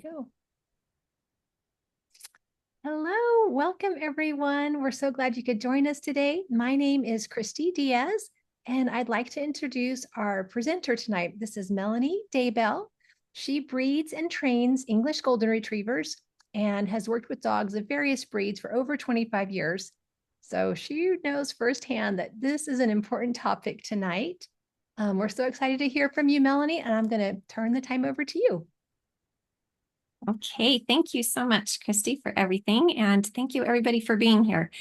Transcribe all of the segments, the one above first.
Go. Hello, welcome everyone. We're so glad you could join us today. My name is Christy Diaz, and I'd like to introduce our presenter tonight. This is Melanie Daybell. She breeds and trains English Golden Retrievers and has worked with dogs of various breeds for over 25 years. So she knows firsthand that this is an important topic tonight. We're so excited to hear from you, Melanie, and I'm going to turn the time over to you. Okay, thank you so much, Christy, for everything. And thank you, everybody, for being here.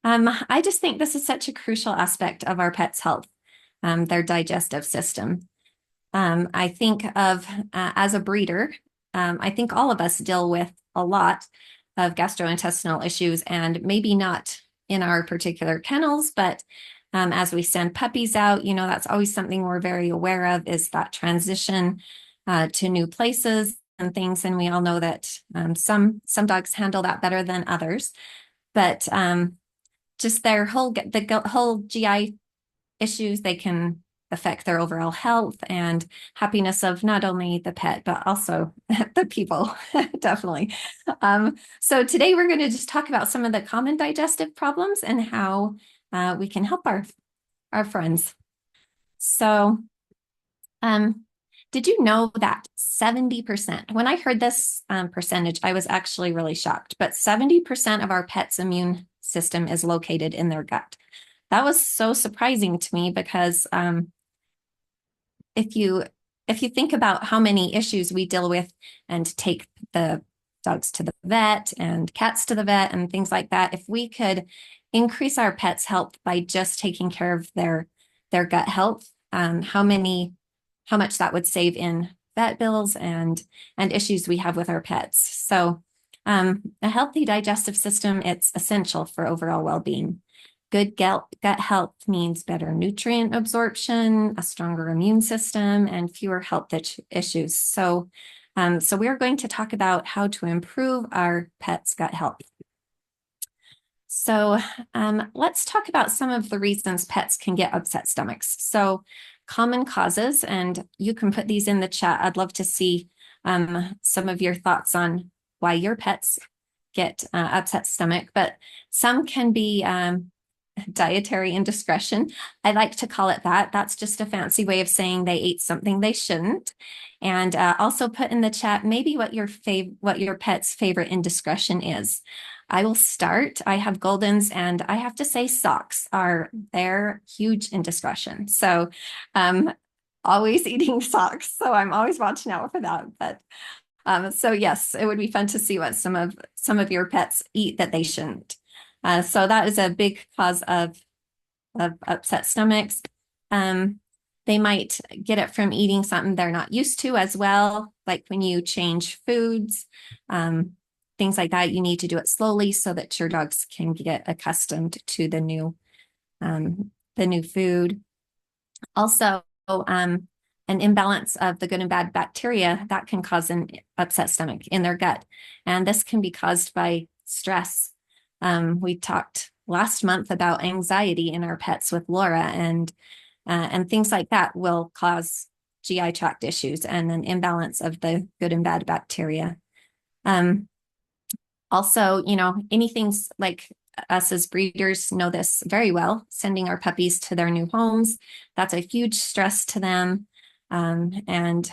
I just think this is such a crucial aspect of our pets' health, their digestive system. I think of, as a breeder, I think all of us deal with a lot of gastrointestinal issues, and maybe not in our particular kennels, but as we send puppies out, that's always something we're very aware of, is that transition to new places and things. And we all know that some dogs handle that better than others, but just the whole GI issues, they can affect their overall health and happiness of not only the pet, but also the people, definitely. So today we're going to just talk about some of the common digestive problems and how we can help our friends. So, did you know that 70%, when I heard this percentage, I was actually really shocked, but 70% of our pets' immune system is located in their gut. That was so surprising to me because if you think about how many issues we deal with and take the dogs to the vet and cats to the vet and things like that, if we could increase our pets' health by just taking care of their gut health, how much that would save in vet bills and issues we have with our pets. So a healthy digestive system, it's essential for overall well-being. Good gut health means better nutrient absorption, a stronger immune system, and fewer health issues. So we're going to talk about how to improve our pets' gut health. So let's talk about some of the reasons pets can get upset stomachs. So common causes, and you can put these in the chat. I'd love to see some of your thoughts on why your pets get upset stomach, but some can be dietary indiscretion. I like to call it that. That's just a fancy way of saying they ate something they shouldn't. And also put in the chat maybe what your pet's favorite indiscretion is. I will start. I have Goldens, and I have to say socks are their huge indiscretion. So always eating socks. So I'm always watching out for that. But so yes, it would be fun to see what some of your pets eat that they shouldn't. So that is a big cause of upset stomachs. They might get it from eating something they're not used to as well, like when you change foods, things like that. You need to do it slowly so that your dogs can get accustomed to the new food. Also, an imbalance of the good and bad bacteria that can cause an upset stomach in their gut, and this can be caused by stress. We talked last month about anxiety in our pets with Laura, and things like that will cause GI tract issues and an imbalance of the good and bad bacteria. Also, anything like us as breeders know this very well, sending our puppies to their new homes, that's a huge stress to them. And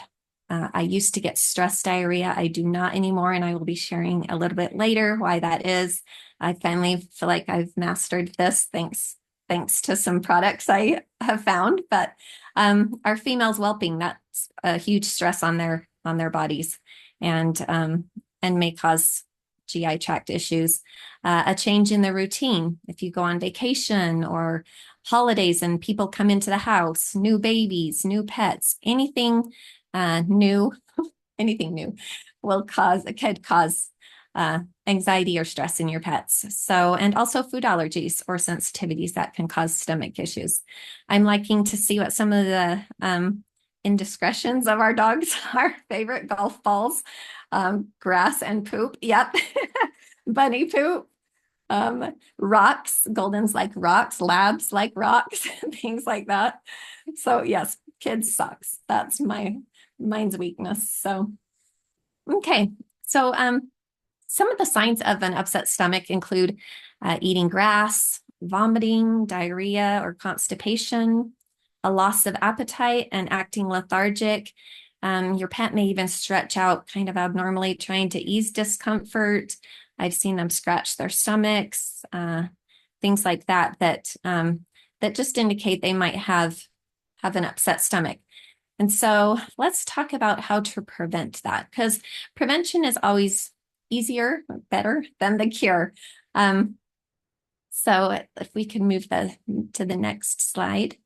I used to get stress diarrhea. I do not anymore, and I will be sharing a little bit later why that is. I finally feel like I've mastered this thanks to some products I have found. But our females whelping, that's a huge stress on their bodies, and may cause GI tract issues. A change in the routine. If you go on vacation or holidays and people come into the house, new babies, new pets, anything new, anything new could cause anxiety or stress in your pets. So, and also food allergies or sensitivities that can cause stomach issues. I'm liking to see what some of the indiscretions of our dogs are. Favorite golf balls, grass and poop. Yep. Bunny poop. Rocks, Goldens like rocks, labs like rocks, things like that. So yes, kids socks. That's mine's weakness. So, okay. So some of the signs of an upset stomach include eating grass, vomiting, diarrhea or constipation, a loss of appetite and acting lethargic. Your pet may even stretch out kind of abnormally, trying to ease discomfort. I've seen them scratch their stomachs, things like that, that just indicate they might have an upset stomach. And so let's talk about how to prevent that, because prevention is always easier, better than the cure. So if we can move to the next slide.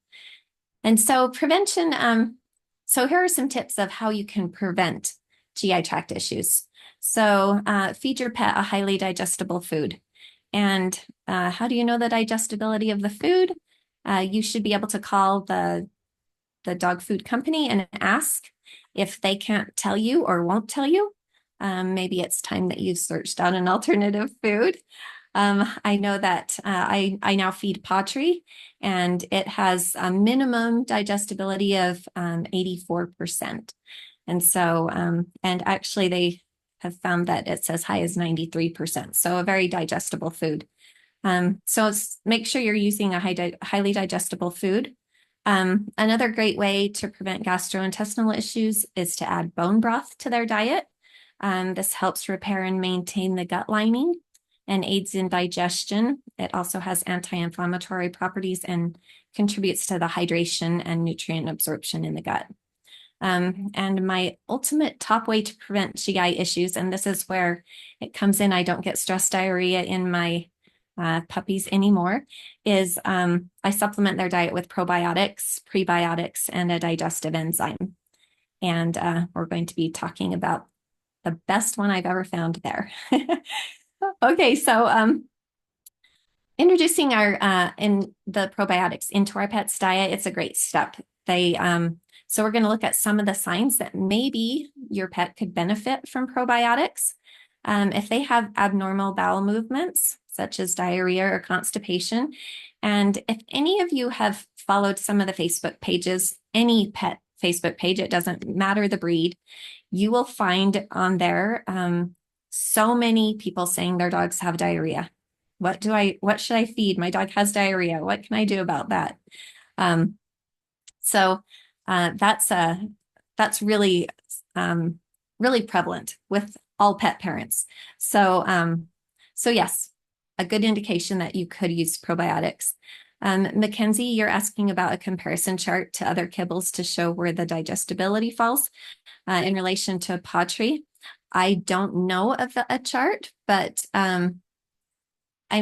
And so prevention, so here are some tips of how you can prevent GI tract issues. So feed your pet a highly digestible food. And how do you know the digestibility of the food? You should be able to call the dog food company and ask. If they can't tell you or won't tell you, maybe it's time that you've searched out an alternative food. I know that I now feed pottery, and it has a minimum digestibility of 84%. And so, and actually they have found that it's as high as 93%. So a very digestible food. So make sure you're using a highly digestible food. Another great way to prevent gastrointestinal issues is to add bone broth to their diet. This helps repair and maintain the gut lining and aids in digestion. It also has anti-inflammatory properties and contributes to the hydration and nutrient absorption in the gut. And my ultimate top way to prevent GI issues, and this is where it comes in, I don't get stress diarrhea in my puppies anymore, is I supplement their diet with probiotics, prebiotics, and a digestive enzyme. And we're going to be talking about the best one I've ever found there. Okay, so introducing our in the probiotics into our pet's diet, it's a great step. So we're going to look at some of the signs that maybe your pet could benefit from probiotics. If they have abnormal bowel movements, such as diarrhea or constipation. And if any of you have followed some of the Facebook pages, any pet Facebook page, it doesn't matter the breed, you will find on there so many people saying their dogs have diarrhea. What should I feed? My dog has diarrhea. What can I do about that? So that's really really prevalent with all pet parents. So yes, a good indication that you could use probiotics. Mackenzie, you're asking about a comparison chart to other kibbles to show where the digestibility falls in relation to pottery. I don't know of a chart, but I'm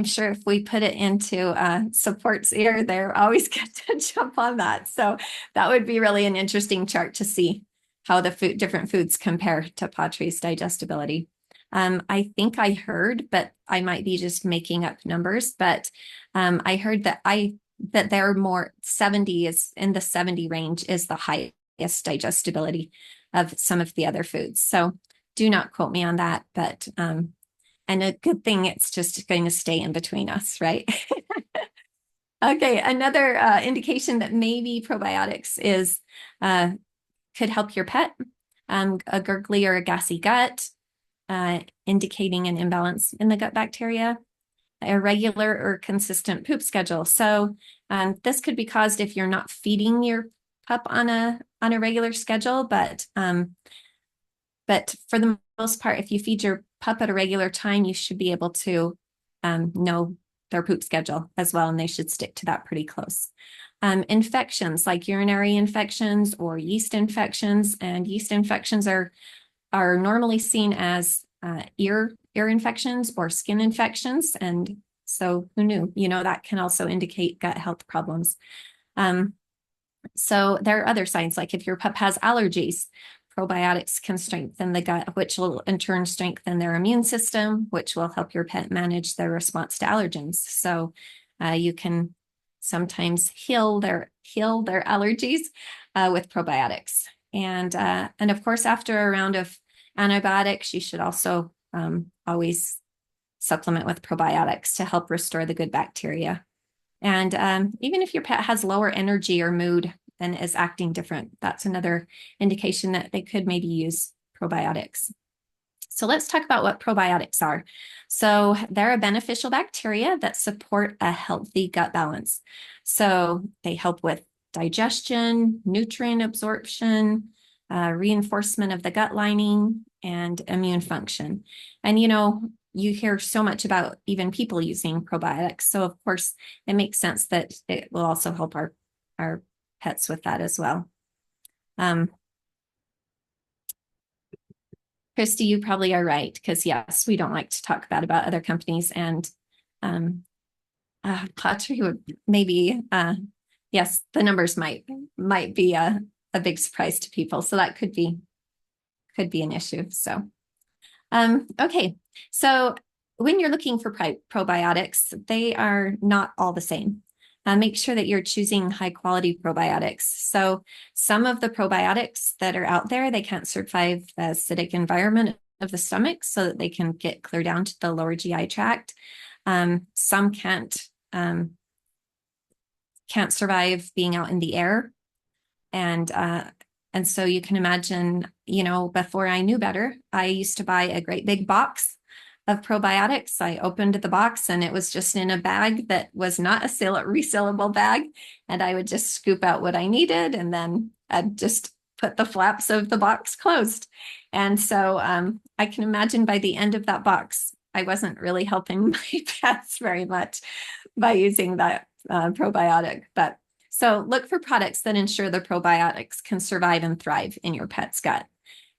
sure if we put it into support's ear, they're always good to jump on that. So that would be really an interesting chart to see how the different foods compare to pottery's digestibility. I think I heard, but I might be just making up numbers, but I heard that they're more 70 is in the 70 range is the highest digestibility of some of the other foods. So do not quote me on that, but and a good thing it's just going to stay in between us, right? Okay, another indication that maybe probiotics is could help your pet, a gurgly or a gassy gut, indicating an imbalance in the gut bacteria, a regular or consistent poop schedule. So this could be caused if you're not feeding your pup on a regular schedule, but for the most part, if you feed your pup at a regular time, you should be able to know their poop schedule as well, and they should stick to that pretty close. Infections like urinary infections or yeast infections, and yeast infections are normally seen as ear infections or skin infections. And so who knew, that can also indicate gut health problems. So there are other signs, like if your pup has allergies, probiotics can strengthen the gut, which will in turn strengthen their immune system, which will help your pet manage their response to allergens. So you can sometimes heal their allergies with probiotics. And of course, after a round of antibiotics, you should also always supplement with probiotics to help restore the good bacteria. And even if your pet has lower energy or mood and is acting different, that's another indication that they could maybe use probiotics. So let's talk about what probiotics are. So they're a beneficial bacteria that support a healthy gut balance. So they help with digestion, nutrient absorption, reinforcement of the gut lining, and immune function. And you hear so much about even people using probiotics. So of course, it makes sense that it will also help our pets with that as well. Um, Christy, you probably are right, because yes, we don't like to talk bad about other companies, and Patri would maybe, yes, the numbers might be a big surprise to people, so that could be an issue. So, okay, so when you're looking for probiotics, they are not all the same. Make sure that you're choosing high quality probiotics. So some of the probiotics that are out there, they can't survive the acidic environment of the stomach, so that they can get clear down to the lower GI tract. Some can't survive being out in the air. And so you can imagine, before I knew better, I used to buy a great big box of probiotics. I opened the box and it was just in a bag that was not a resealable bag. And I would just scoop out what I needed, and then I'd just put the flaps of the box closed. And so I can imagine by the end of that box, I wasn't really helping my pets very much by using that probiotic. But so look for products that ensure the probiotics can survive and thrive in your pet's gut.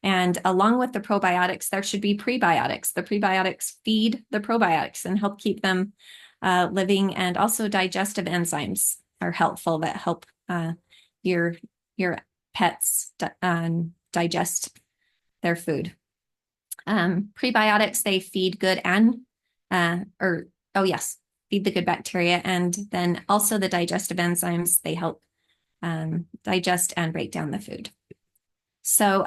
And along with the probiotics, there should be prebiotics. The prebiotics feed the probiotics and help keep them living. And also digestive enzymes are helpful, that help your pets digest their food. Prebiotics, they feed good feed the good bacteria. And then also the digestive enzymes, they help digest and break down the food. So,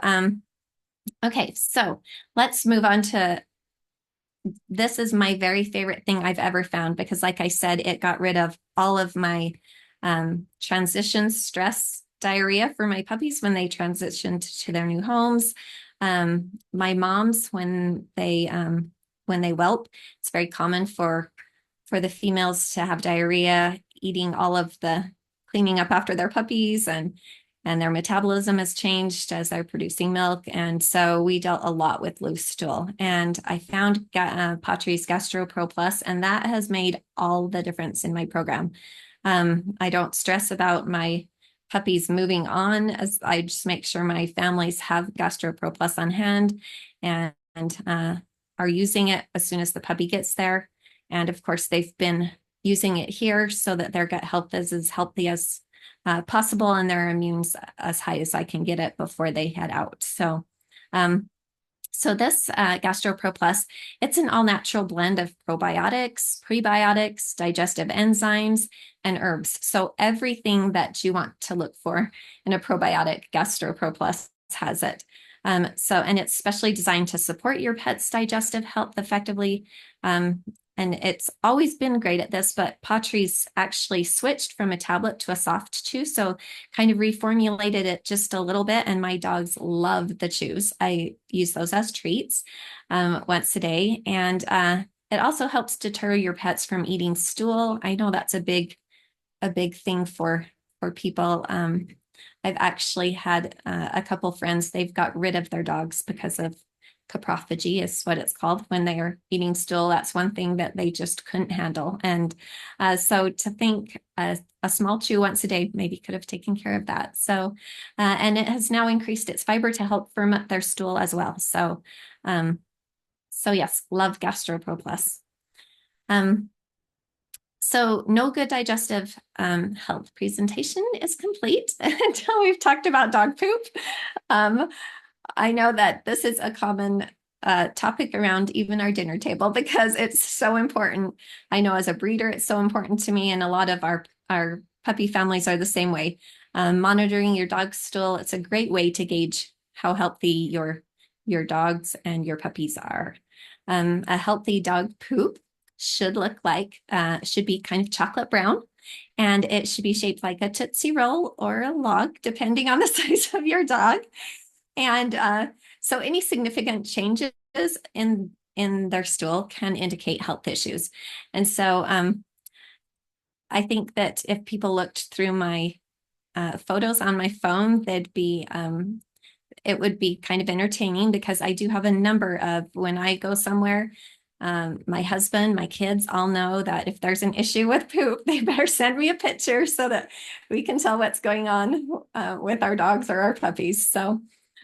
okay, so let's move on to, this is my very favorite thing I've ever found, because like I said, it got rid of all of my transition stress diarrhea for my puppies when they transitioned to their new homes. My moms, when they whelp, it's very common for the females to have diarrhea, eating all of the cleaning up after their puppies, and their metabolism has changed as they're producing milk. And so we dealt a lot with loose stool. And I found Patri's GastroPro Plus, and that has made all the difference in my program. I don't stress about my puppies moving on, as I just make sure my families have GastroPro Plus on hand and are using it as soon as the puppy gets there. And of course, they've been using it here so that their gut health is as healthy as possible, and their immune's as high as I can get it before they head out. So, so this GastroPro Plus, it's an all-natural blend of probiotics, prebiotics, digestive enzymes, and herbs. So everything that you want to look for in a probiotic, GastroPro Plus has it. And it's specially designed to support your pet's digestive health effectively. And it's always been great at this, but Patri's actually switched from a tablet to a soft chew, so kind of reformulated it just a little bit, and my dogs love the chews. I use those as treats once a day, and it also helps deter your pets from eating stool. I know that's a big thing for people. I've actually had a couple friends, they've got rid of their dogs because of coprophagy, is what it's called, when they are eating stool. That's one thing that they just couldn't handle. And so to think a small chew once a day maybe could have taken care of that. So, and it has now increased its fiber to help firm up their stool as well. So, so yes, love GastroPro Plus. So no good digestive health presentation is complete until we've talked about dog poop. I know that this is a common topic around even our dinner table, because it's so important. I know as a breeder, it's so important to me, and a lot of our puppy families are the same way. Monitoring your dog's stool, it's a great way to gauge how healthy your dogs and your puppies are. A healthy dog poop should be kind of chocolate brown, and it should be shaped like a Tootsie Roll or a log, depending on the size of your dog. And so any significant changes in their stool can indicate health issues. And so I think that if people looked through my photos on my phone, it would be kind of entertaining, because I do have a number of, when I go somewhere, my husband, my kids all know that if there's an issue with poop, they better send me a picture so that we can tell what's going on with our dogs or our puppies. So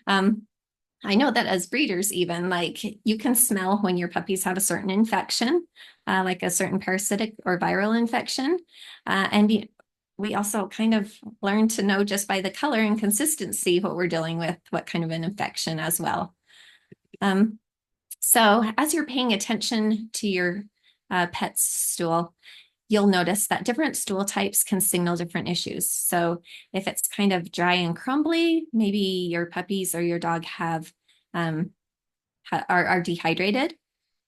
I know that as breeders, even, like, you can smell when your puppies have a certain infection, like a certain parasitic or viral infection. And we also kind of learn to know just by the color and consistency what we're dealing with, what kind of an infection as well. So as you're paying attention to your pet's stool, you'll notice that different stool types can signal different issues. So if it's kind of dry and crumbly, maybe your puppies or your dog are dehydrated.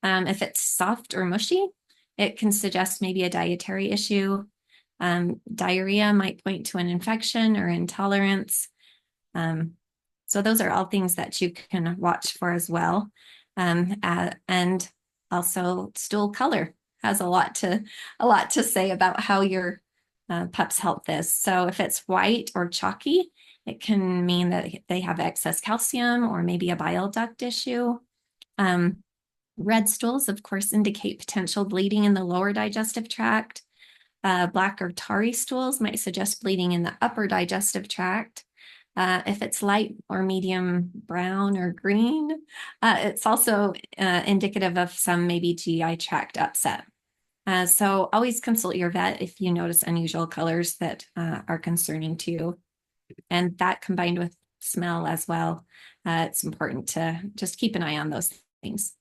If it's soft or mushy, it can suggest maybe a dietary issue. Diarrhea might point to an infection or intolerance. So those are all things that you can watch for as well. And also stool color has a lot to say about how your pup's health is. So if it's white or chalky, it can mean that they have excess calcium or maybe a bile duct issue. Red stools, of course, indicate potential bleeding in the lower digestive tract. Black or tarry stools might suggest bleeding in the upper digestive tract. If it's light or medium brown or green, it's also indicative of some maybe GI tract upset. So always consult your vet if you notice unusual colors that are concerning to you. And that, combined with smell as well, it's important to just keep an eye on those things.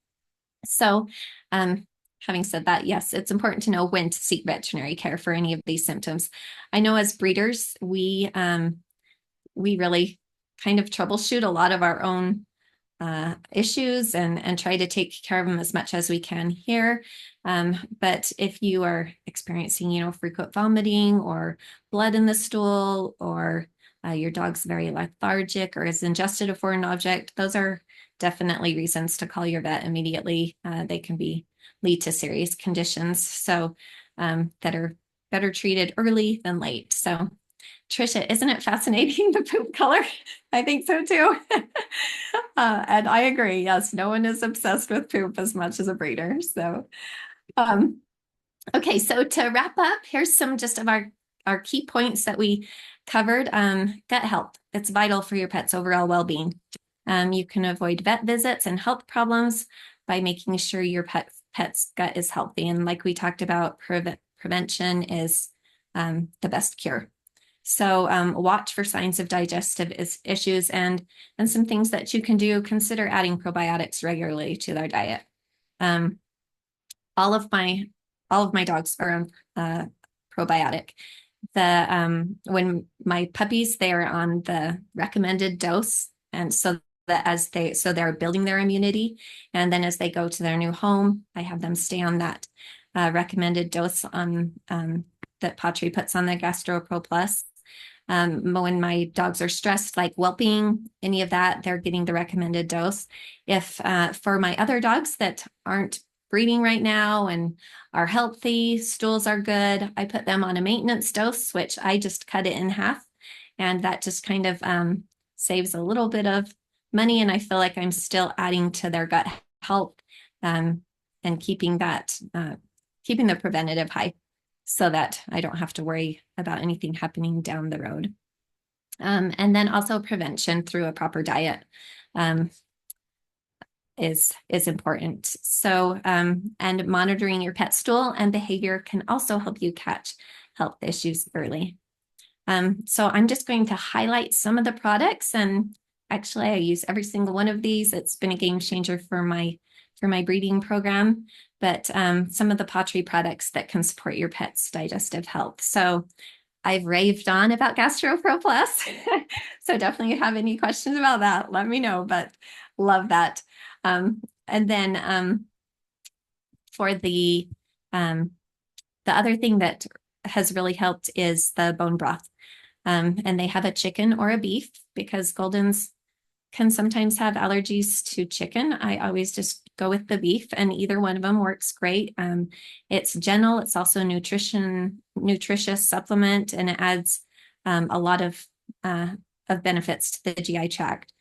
So having said that, yes, it's important to know when to seek veterinary care for any of these symptoms. I know as breeders, we really kind of troubleshoot a lot of our own issues and try to take care of them as much as we can here. But if you are experiencing, frequent vomiting or blood in the stool, or your dog's very lethargic or has ingested a foreign object, those are definitely reasons to call your vet immediately. They can lead to serious conditions, so that are better treated early than late. So Trisha, isn't it fascinating, the poop color? I think so too. And I agree. Yes, no one is obsessed with poop as much as a breeder. So, okay, so to wrap up, here's some just of our key points that we covered. Gut health. It's vital for your pet's overall well-being. You can avoid vet visits and health problems by making sure your pet's gut is healthy. And like we talked about, prevention is the best cure. So watch for signs of digestive issues and some things that you can do. Consider adding probiotics regularly to their diet. All of my dogs are on probiotic. When my puppies, they are on the recommended dose, and so that they're building their immunity, and then as they go to their new home, I have them stay on that recommended dose on that Patri puts on the GastroPro Plus. When my dogs are stressed, like whelping, any of that, they're getting the recommended dose. If for my other dogs that aren't breeding right now and are healthy, stools are good, I put them on a maintenance dose, which I just cut it in half. And that just kind of saves a little bit of money. And I feel like I'm still adding to their gut health and keeping the preventative high, so that I don't have to worry about anything happening down the road. And then also prevention through a proper diet is important. So, and monitoring your pet stool and behavior can also help you catch health issues early. So I'm just going to highlight some of the products, and actually I use every single one of these. It's been a game changer for my breeding program, but some of the Patri products that can support your pet's digestive health. So I've raved on about GastroPro Plus. So definitely have any questions about that, let me know, but love that. And then for the other thing that has really helped is the bone broth. And they have a chicken or a beef, because Goldens can sometimes have allergies to chicken. I always just go with the beef, and either one of them works great. It's gentle. It's also nutritious supplement, and it adds a lot of benefits to the GI tract.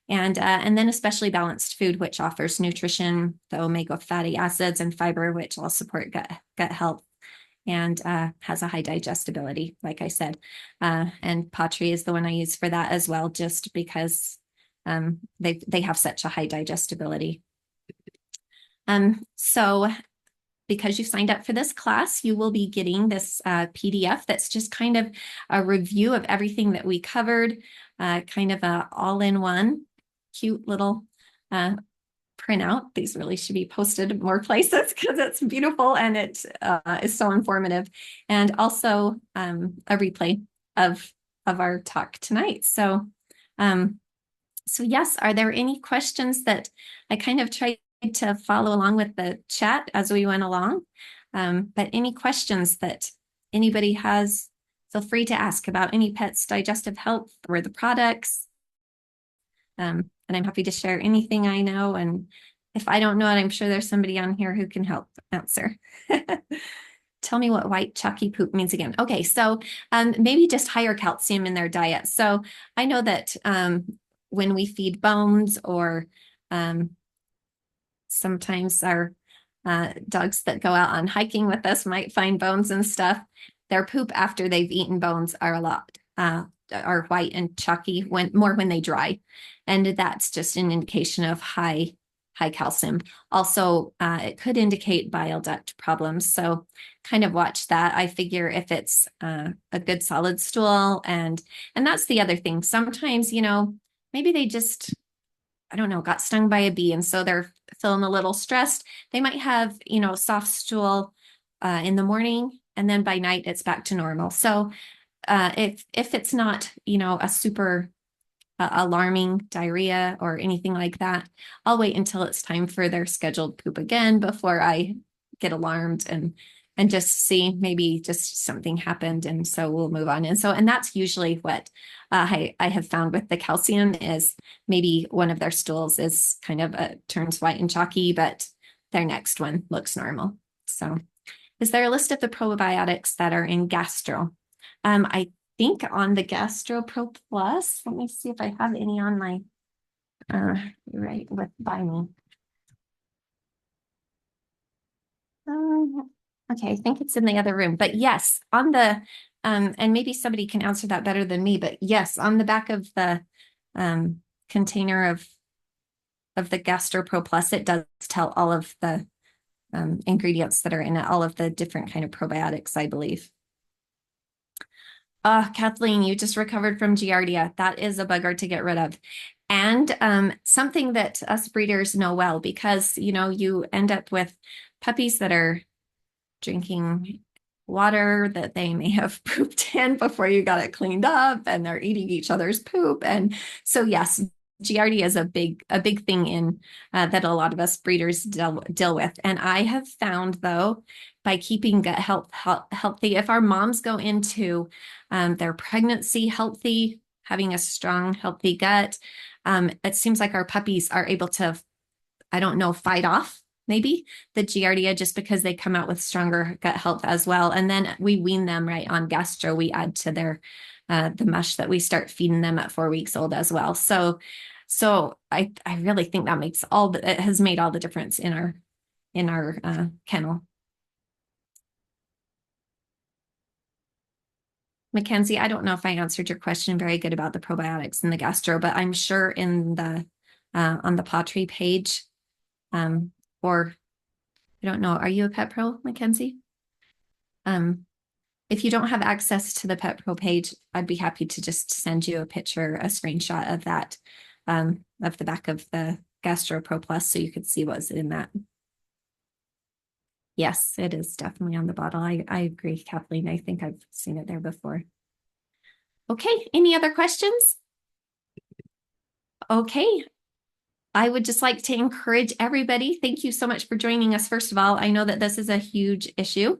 And then especially balanced food, which offers nutrition, the omega fatty acids and fiber, which all support gut health, and has a high digestibility, like I said. And pottery is the one I use for that as well, just because they have such a high digestibility. So because you signed up for this class, you will be getting this PDF that's just kind of a review of everything that we covered, kind of a all-in-one cute little printout. These really should be posted more places because it's beautiful and it is so informative. And also a replay of our talk tonight. So yes, are there any questions that I kind of tried to follow along with the chat as we went along? But any questions that anybody has, feel free to ask about any pet's digestive health or the products. And I'm happy to share anything I know. And if I don't know it, I'm sure there's somebody on here who can help answer. Tell me what white chalky poop means again. Okay, so maybe just higher calcium in their diet. So I know that when we feed bones, or sometimes our dogs that go out on hiking with us might find bones and stuff, their poop after they've eaten bones are a lot are white and chalky more when they dry. And that's just an indication of high calcium. Also, it could indicate bile duct problems. So kind of watch that. I figure if it's a good solid stool, and that's the other thing. Sometimes, maybe they just, I don't know, got stung by a bee, and so they're feeling a little stressed. They might have, soft stool in the morning, and then by night it's back to normal. So if it's not, a super alarming diarrhea or anything like that, I'll wait until it's time for their scheduled poop again before I get alarmed and just see maybe just something happened, and so we'll move on. And that's usually what I have found with the calcium, is maybe one of their stools is kind of turns white and chalky, but their next one looks normal. So is there a list of the probiotics that are in gastro? I think on the Gastro Pro Plus, let me see if I have any on my right by me. Okay, I think it's in the other room, but yes, on the and maybe somebody can answer that better than me, but yes, on the back of the container of the Gastro Pro Plus, it does tell all of the ingredients that are in it, all of the different kind of probiotics, I believe. Kathleen, you just recovered from Giardia. That is a bugger to get rid of. And something that us breeders know well, because, you end up with puppies that are drinking water that they may have pooped in before you got it cleaned up, and they're eating each other's poop. And so, yes, Giardia is a big thing in that a lot of us breeders deal with. And I have found, though, by keeping gut healthy, if our moms go into their pregnancy healthy, having a strong, healthy gut, it seems like our puppies are able to, I don't know, fight off maybe the Giardia, just because they come out with stronger gut health as well. And then we wean them right on gastro. We add to their the mush that we start feeding them at 4 weeks old as well. So I really think that it has made all the difference in our kennel. Mackenzie, I don't know if I answered your question very good about the probiotics and the gastro, but I'm sure in the on the pottery page, or I don't know, are you a Pet Pro, Mackenzie? If you don't have access to the Pet Pro page, I'd be happy to just send you a picture, a screenshot of that, of the back of the Gastro Pro Plus, so you could see what's in that. Yes, it is definitely on the bottle. I agree, Kathleen. I think I've seen it there before. Okay, any other questions? Okay, I would just like to encourage everybody. Thank you so much for joining us. First of all, I know that this is a huge issue.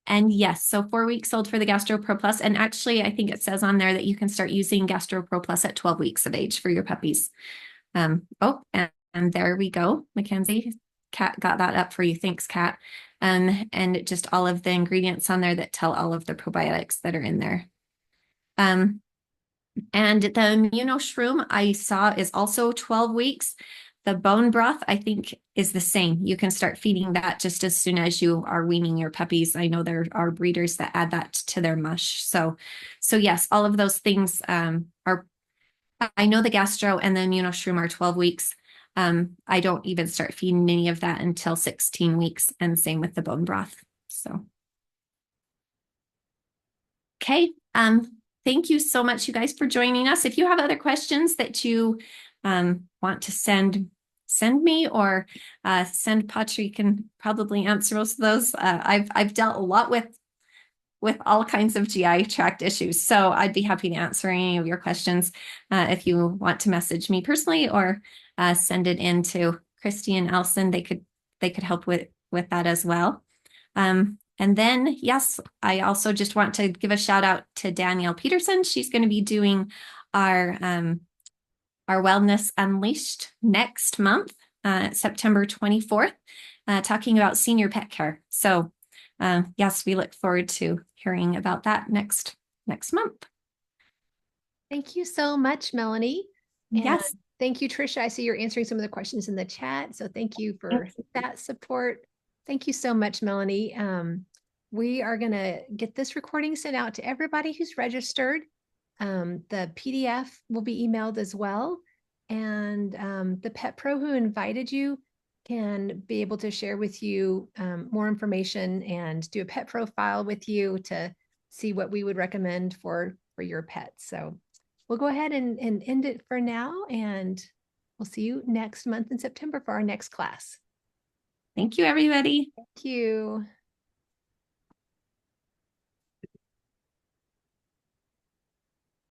And yes, so 4 weeks old for the GastroPro Plus. And actually, I think it says on there that you can start using GastroPro Plus at 12 weeks of age for your puppies. And there we go. Mackenzie, Kat got that up for you. Thanks, Kat. And just all of the ingredients on there that tell all of the probiotics that are in there. And the immunoshroom I saw is also 12 weeks. The bone broth, I think, is the same. You can start feeding that just as soon as you are weaning your puppies. I know there are breeders that add that to their mush. So yes, all of those things are, I know the gastro and the immunoshroom are 12 weeks. I don't even start feeding any of that until 16 weeks, and same with the bone broth. So, okay. Thank you so much, you guys, for joining us. If you have other questions that you want to send me, or send Patri, can probably answer most of those. I've dealt a lot with all kinds of GI tract issues, so I'd be happy to answer any of your questions if you want to message me personally, or send it in to Christy and Allison. They could help with that as well. And then, yes, I also just want to give a shout out to Danielle Peterson. She's going to be doing our Wellness Unleashed next month, September 24th, talking about senior pet care. So yes, we look forward to hearing about that next month. Thank you so much, Melanie. And Yes. thank you, Trisha. I see you're answering some of the questions in the chat. So thank you for that support. Thank you so much, Melanie. We are going to get this recording sent out to everybody who's registered. The PDF will be emailed as well. And the Pet Pro who invited you can be able to share with you more information and do a pet profile with you to see what we would recommend for your pet. So we'll go ahead and end it for now, and we'll see you next month in September for our next class. Thank you, everybody. Thank you.